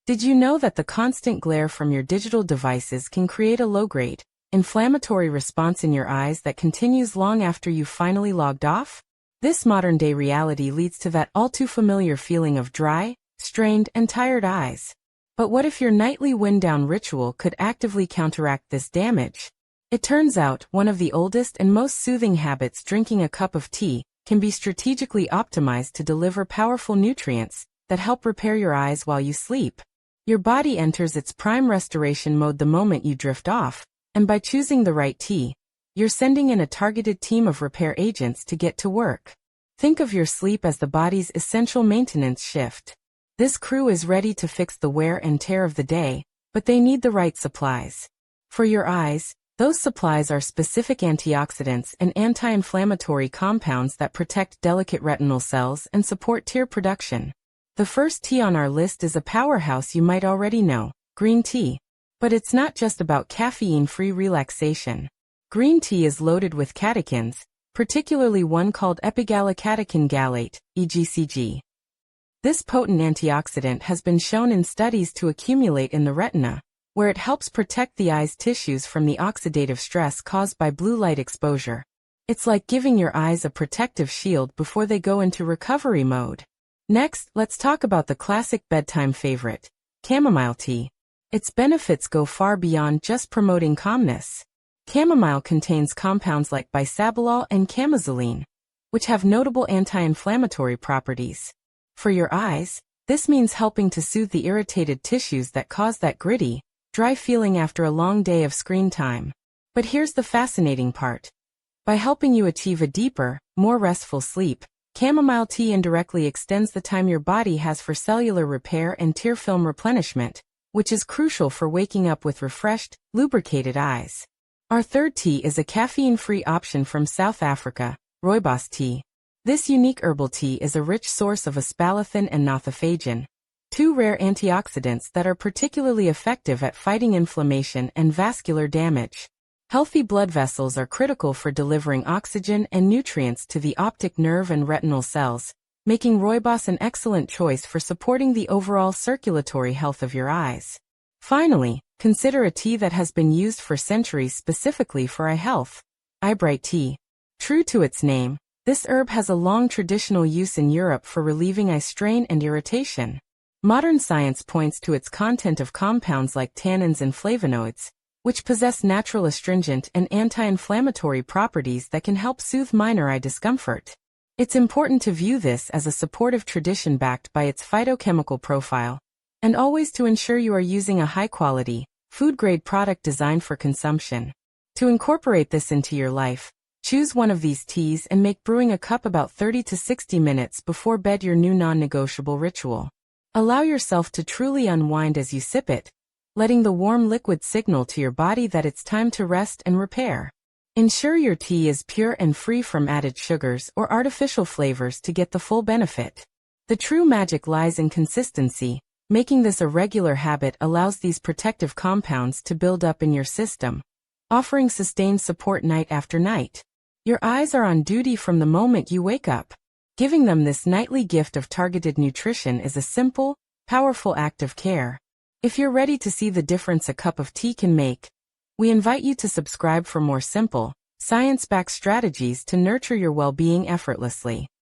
Did you know that the constant glare from your digital devices can create a low-grade, inflammatory response in your eyes that continues long after you've finally logged off? This modern-day reality leads to that all-too-familiar feeling of dry, strained, and tired eyes. But what if your nightly wind-down ritual could actively counteract this damage? It turns out, one of the oldest and most soothing habits, drinking a cup of tea, can be strategically optimized to deliver powerful nutrients that help repair your eyes while you sleep. Your body enters its prime restoration mode the moment you drift off, and by choosing the right tea, you're sending in a targeted team of repair agents to get to work. Think of your sleep as the body's essential maintenance shift. This crew is ready to fix the wear and tear of the day, but they need the right supplies. For your eyes, those supplies are specific antioxidants and anti-inflammatory compounds that protect delicate retinal cells and support tear production. The first tea on our list is a powerhouse you might already know, green tea. But it's not just about caffeine-free relaxation. Green tea is loaded with catechins, particularly one called epigallocatechin gallate, EGCG. This potent antioxidant has been shown in studies to accumulate in the retina, where it helps protect the eye's tissues from the oxidative stress caused by blue light exposure. It's like giving your eyes a protective shield before they go into recovery mode. Next, let's talk about the classic bedtime favorite, chamomile tea. Its benefits go far beyond just promoting calmness. Chamomile contains compounds like bisabolol and camozoline, which have notable anti-inflammatory properties. For your eyes, this means helping to soothe the irritated tissues that cause that gritty, dry feeling after a long day of screen time. But here's the fascinating part. By helping you achieve a deeper, more restful sleep, chamomile tea indirectly extends the time your body has for cellular repair and tear film replenishment, which is crucial for waking up with refreshed, lubricated eyes. Our third tea is a caffeine-free option from South Africa, rooibos tea. This unique herbal tea is a rich source of aspalathin and nothofagin, two rare antioxidants that are particularly effective at fighting inflammation and vascular damage. Healthy blood vessels are critical for delivering oxygen and nutrients to the optic nerve and retinal cells, making rooibos an excellent choice for supporting the overall circulatory health of your eyes. Finally, consider a tea that has been used for centuries specifically for eye health, eyebright tea. True to its name, this herb has a long traditional use in Europe for relieving eye strain and irritation. Modern science points to its content of compounds like tannins and flavonoids, which possess natural astringent and anti-inflammatory properties that can help soothe minor eye discomfort. It's important to view this as a supportive tradition backed by its phytochemical profile, and always to ensure you are using a high-quality, food-grade product designed for consumption. To incorporate this into your life, choose one of these teas and make brewing a cup about 30 to 60 minutes before bed your new non-negotiable ritual. Allow yourself to truly unwind as you sip it, letting the warm liquid signal to your body that it's time to rest and repair. Ensure your tea is pure and free from added sugars or artificial flavors to get the full benefit. The true magic lies in consistency. Making this a regular habit allows these protective compounds to build up in your system, offering sustained support night after night. Your eyes are on duty from the moment you wake up. Giving them this nightly gift of targeted nutrition is a simple, powerful act of care. If you're ready to see the difference a cup of tea can make, we invite you to subscribe for more simple, science-backed strategies to nurture your well-being effortlessly.